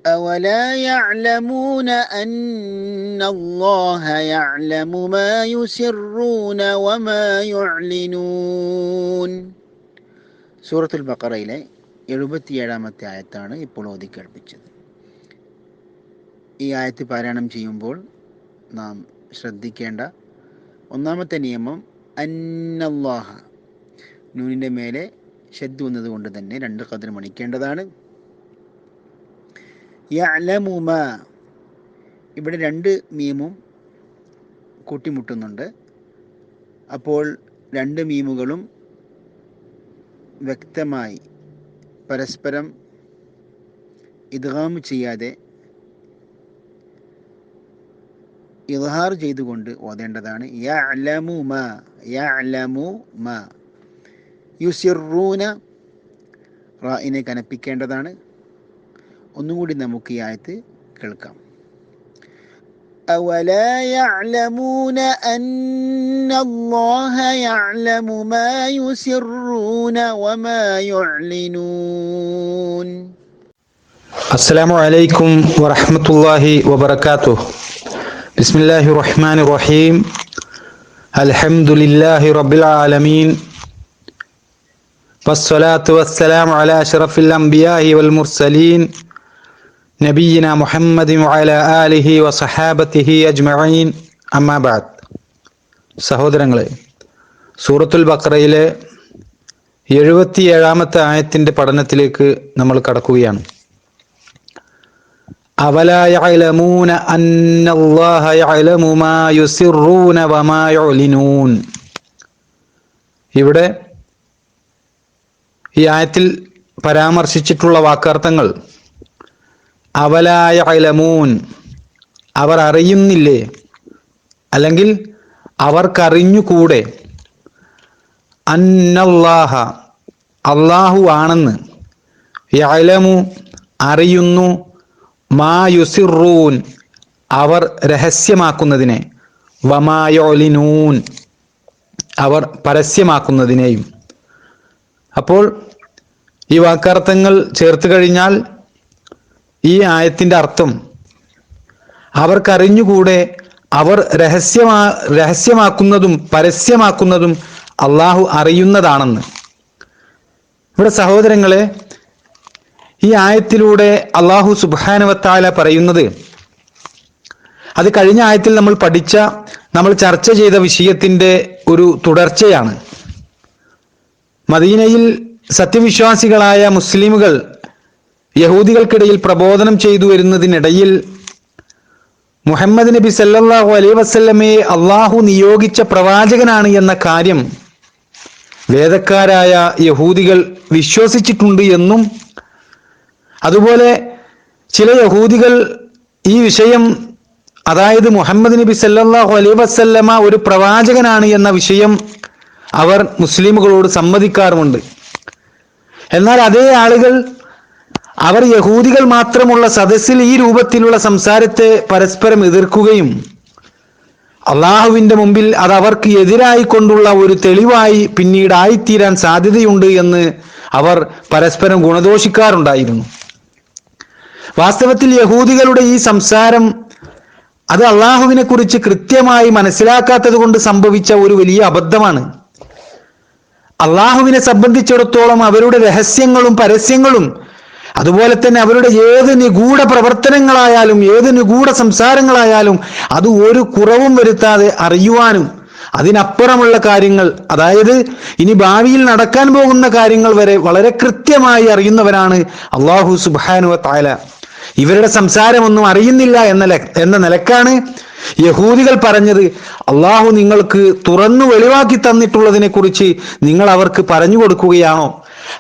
أولا يعلمون أن الله يعلم ما يسرون وما يعلنون. സൂറത്തുൽ ബഖറയിലെ 77-ാമത്തെ ആയത്താണ് ഇപ്പോൾ ഓതി കേൾപ്പിച്ചത്. ഈ ആയത്ത് പാരായണം ചെയ്യുമ്പോൾ നാം ശ്രദ്ധിക്കേണ്ട ഒന്നാമത്തെ നിയമം അന്നല്ലാഹ, നൂനിൻ്റെ മേലെ ഷദ്ദ് വന്നതുകൊണ്ട് തന്നെ 2 ഖദ്ർ മണിക്കേണ്ടതാണ്. യഅലമു മാ, ഇവിടെ 2 മീമും കൂട്ടിമുട്ടുന്നുണ്ട്. അപ്പോൾ 2 മീമുകളും വ്യക്തമായി പരസ്പരം ഇദ്ഗാം ചെയ്യാതെ ഇദ്ഹാർ ചെയ്തുകൊണ്ട് ഓതേണ്ടതാണ്. യഅലമു മാ, യഅലമു മാ. യുസിറൂന, റാഇനെ കനപ്പിക്കേണ്ടതാണ്. ഒന്നും കൂടി നമുക്ക് ഈ ആയത്ത് കേൾക്കാം. أولا يعلمون أن الله يعلم ما يسرون وما يعلنون. السلام عليكم ورحمة الله وبركاته. بسم الله الرحمن الرحيم. الحمد لله رب العالمين، والصلاة والسلام على أشرف الأنبياء والمرسلين നബിയിന മുഹമ്മദ് വഅലാ ആലിഹി വസഹാബത്തിഹി അജ്മഈൻ, അമ്മാ ബഅദ്. സഹോദരങ്ങളെ, സൂറത്തുൽ ബഖറയിലെ 77-ാമത്തെ ആയത്തിന്റെ പഠനത്തിലേക്ക് നമ്മൾ കടക്കുകയാണ്. അവലാ യഅലമൂന അന്നല്ലാഹ യഅലമു മാ യുസിറൂന വമാ യുഅ്ലിനൂൻ. ഇവിടെ ഈ ആയത്തിൽ പരാമർശിച്ചിട്ടുള്ള വാക്കർത്ഥങ്ങൾ അവലാ യഅലമൂൻ, അവർ അറിയുന്നില്ലേ, അല്ലെങ്കിൽ അവർക്കറിഞ്ഞുകൂടെ, അന്നല്ലാഹ, അല്ലാഹു ആണെന്ന്, യഅലമു അറിയുന്നു, മാ യുസിറൂൻ അവർ രഹസ്യമാക്കുന്നതിനെ, വമാ യുഅ്ലിനൂൻ അവർ പരസ്യമാക്കുന്നതിനെയും. അപ്പോൾ ഈ വാക്കർത്ഥങ്ങൾ ചേർത്ത് കഴിഞ്ഞാൽ ഈ ആയത്തിന്റെ അർത്ഥം അവർക്കറിഞ്ഞുകൂടെ, അവർ രഹസ്യമാക്കുന്നതും പരസ്യമാക്കുന്നതും അള്ളാഹു അറിയുന്നതാണെന്ന്. ഇവിടെ സഹോദരങ്ങളെ, ഈ ആയത്തിലൂടെ അള്ളാഹു സുബ്ഹാനഹു വ തആല പറയുന്നത്, അത് കഴിഞ്ഞ ആയത്തിൽ നമ്മൾ ചർച്ച ചെയ്ത വിഷയത്തിന്റെ ഒരു തുടർച്ചയാണ്. മദീനയിൽ സത്യവിശ്വാസികളായ മുസ്ലിമുകൾ യഹൂദികൾക്കിടയിൽ പ്രബോധനം ചെയ്തു വരുന്നതിനിടയിൽ മുഹമ്മദ് നബി സല്ലല്ലാഹു അലൈഹി വസല്ലമയെ അള്ളാഹു നിയോഗിച്ച പ്രവാചകനാണ് എന്ന കാര്യം വേദക്കാരായ യഹൂദികൾ വിശ്വസിച്ചിട്ടുണ്ട് എന്നും, അതുപോലെ ചില യഹൂദികൾ ഈ വിഷയം, അതായത് മുഹമ്മദ് നബി സല്ലല്ലാഹു അലൈഹി വസല്ലമ ഒരു പ്രവാചകനാണ് എന്ന വിഷയം അവർ മുസ്ലിമുകളോട് സമ്മതിക്കാറുമുണ്ട്. എന്നാൽ അതേ ആളുകൾ അവർ യഹൂദികൾ മാത്രമുള്ള സദസ്സിൽ ഈ രൂപത്തിലുള്ള സംസാരത്തെ പരസ്പരം എതിർക്കുകയും അള്ളാഹുവിന്റെ മുമ്പിൽ അത് അവർക്ക് എതിരായി കൊണ്ടുള്ള ഒരു തെളിവായി പിന്നീട് ആയിത്തീരാൻ സാധ്യതയുണ്ട് എന്ന് അവർ പരസ്പരം ഗുണദോഷിക്കാറുണ്ടായിരുന്നു. വാസ്തവത്തിൽ യഹൂദികളുടെ ഈ സംസാരം അത് അള്ളാഹുവിനെ കുറിച്ച് കൃത്യമായി മനസ്സിലാക്കാത്തത് കൊണ്ട് സംഭവിച്ച ഒരു വലിയ അബദ്ധമാണ്. അള്ളാഹുവിനെ സംബന്ധിച്ചിടത്തോളം അവരുടെ രഹസ്യങ്ങളും പരസ്യങ്ങളും, അതുപോലെ തന്നെ അവരുടെ ഏത് നിഗൂഢ പ്രവർത്തനങ്ങളായാലും ഏത് നിഗൂഢ സംസാരങ്ങളായാലും അത് ഒരു കുറവും വരുത്താതെ അറിയുവാനും അതിനപ്പുറമുള്ള കാര്യങ്ങൾ, അതായത് ഇനി ഭാവിയിൽ നടക്കാൻ പോകുന്ന കാര്യങ്ങൾ വരെ വളരെ കൃത്യമായി അറിയുന്നവരാണ് അള്ളാഹു സുബ്ഹാനഹു വ തആല. ഇവരുടെ സംസാരമൊന്നും അറിയുന്നില്ല എന്ന നിലക്കാണ് യഹൂദികൾ പറഞ്ഞത്, അള്ളാഹു നിങ്ങൾക്ക് തുറന്നു വെളിവാക്കി തന്നിട്ടുള്ളതിനെ കുറിച്ച് നിങ്ങൾ അവർക്ക് പറഞ്ഞു കൊടുക്കുകയാണോ?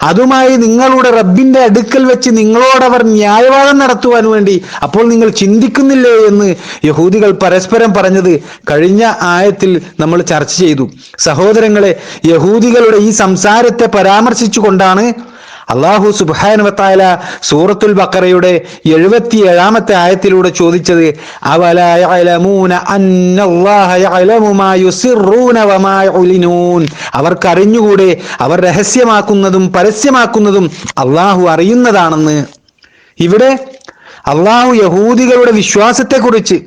അതുമായി നിങ്ങളുടെ റബ്ബിന്റെ അടുക്കൽ വെച്ച് നിങ്ങളോടവർ ന്യായവാദം നടത്തുവാൻ വേണ്ടി അപ്പോൾ നിങ്ങൾ ചിന്തിക്കുന്നില്ലേ എന്ന് യഹൂദികൾ പരസ്പരം പറഞ്ഞത് കഴിഞ്ഞ ആയത്തിൽ നമ്മൾ ചർച്ച ചെയ്തു. സഹോദരങ്ങളെ, യഹൂദികളുടെ ഈ സംസാരത്തെ പരാമർശിച്ചുകൊണ്ടാണ് അള്ളാഹു സുബ്ഹാനഹു വ തആല സൂറത്തുൽ ബഖറയുടെ 77-ാമത്തെ ആയത്തിലൂടെ ചോദിച്ചത്, അവലാ യഅലമൂന അന്നല്ലാഹ യഅലമു മാ യുസിറൂന വമാ യുഅ്ലിനൂൻ. അവർക്കറിഞ്ഞുകൂടെ, അവർ രഹസ്യമാക്കുന്നതും പരസ്യമാക്കുന്നതും അള്ളാഹു അറിയുന്നതാണെന്ന്. ഇവിടെ അള്ളാഹു യഹൂദികളുടെ വിശ്വാസത്തെക്കുറിച്ച്,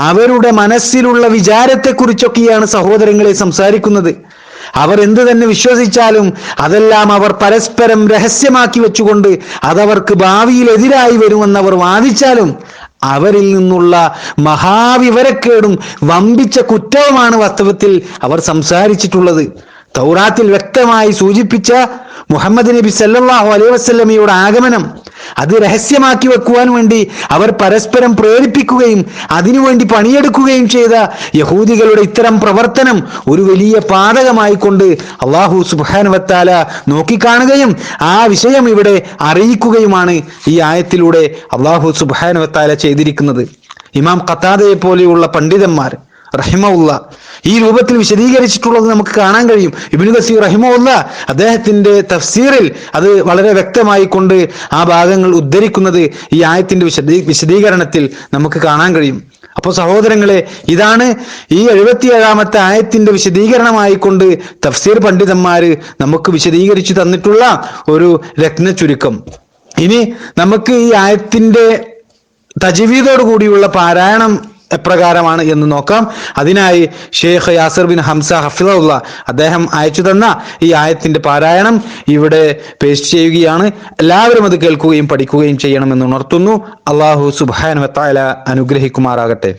അവരുടെ മനസ്സിലുള്ള വിചാരത്തെക്കുറിച്ചൊക്കെയാണ് സഹോദരങ്ങളെ സംസാരിക്കുന്നത്. അവർ എന്ത് തന്നെ വിശ്വസിച്ചാലും അതെല്ലാം അവർ പരസ്പരം രഹസ്യമാക്കി വെച്ചുകൊണ്ട് അതവർക്ക് ഭാവിയിൽ എതിരായി വരുമെന്നവർ വാദിച്ചാലും അവരിൽ നിന്നുള്ള മഹാവിവരക്കേടും വമ്പിച്ച കുറ്റവുമാണ് വാസ്തവത്തിൽ അവർ സംസാരിച്ചിട്ടുള്ളത്. തൗറാത്തിൽ വ്യക്തമായി സൂചിപ്പിച്ച മുഹമ്മദ് നബി സല്ലല്ലാഹു അലൈഹി വസല്ലമയുടെ ആഗമനം അത് രഹസ്യമാക്കി വെക്കുവാൻ വേണ്ടി അവർ പരസ്പരം പ്രേരിപ്പിക്കുകയും അതിനുവേണ്ടി പണിയെടുക്കുകയും ചെയ്ത യഹൂദികളുടെ ഇത്തരം പ്രവർത്തനം ഒരു വലിയ പാതകമായി കൊണ്ട് അല്ലാഹു സുബ്ഹാനഹു വ തആല നോക്കിക്കാണുകയും ആ വിഷയം ഇവിടെ അറിയിക്കുകയുമാണ് ഈ ആയത്തിലൂടെ അല്ലാഹു സുബ്ഹാനഹു വ തആല ചെയ്തിരിക്കുന്നത്. ഇമാം ഖതാദയെ പോലെയുള്ള പണ്ഡിതന്മാർ റഹിമഹുല്ലാ ഈ രൂപത്തിൽ വിശദീകരിച്ചിട്ടുള്ളത് നമുക്ക് കാണാൻ കഴിയും. ഇബ്നു കസീർ റഹിമഹുല്ലാ അദ്ദേഹത്തിന്റെ തഫ്സീറിൽ അത് വളരെ വ്യക്തമായി കൊണ്ട് ആ ഭാഗങ്ങൾ ഉദ്ധരിക്കുന്നത് ഈ ആയത്തിന്റെ വിശദീകരണത്തിൽ നമുക്ക് കാണാൻ കഴിയും. അപ്പോൾ സഹോദരങ്ങളെ, ഇതാണ് ഈ 77-ാമത്തെ ആയത്തിന്റെ വിശദീകരണമായി കൊണ്ട് തഫ്സീർ പണ്ഡിതന്മാര് നമുക്ക് വിശദീകരിച്ചു തന്നിട്ടുള്ള ഒരു രത്ന ചുരുക്കം. ഇനി നമുക്ക് ഈ ആയത്തിന്റെ തജ്വീദോട് കൂടിയുള്ള പാരായണം എപ്രകാരമാണ് എന്ന് നോക്കാം. അതിനായി ഷെയ്ഖ് യാസിർ ബിൻ ഹംസ ഹഫിളഹുല്ല അദ്ദേഹം അയച്ചു തന്ന ഈ ആയത്തിന്റെ പാരായണം ഇവിടെ പേസ്റ്റ് ചെയ്യുകയാണ്. എല്ലാവരും അത് കേൾക്കുകയും പഠിക്കുകയും ചെയ്യണമെന്ന് ഉണർത്തുന്നു. അല്ലാഹു സുബ്ഹാനഹു വ തആല അനുഗ്രഹിക്കുമാറാകട്ടെ.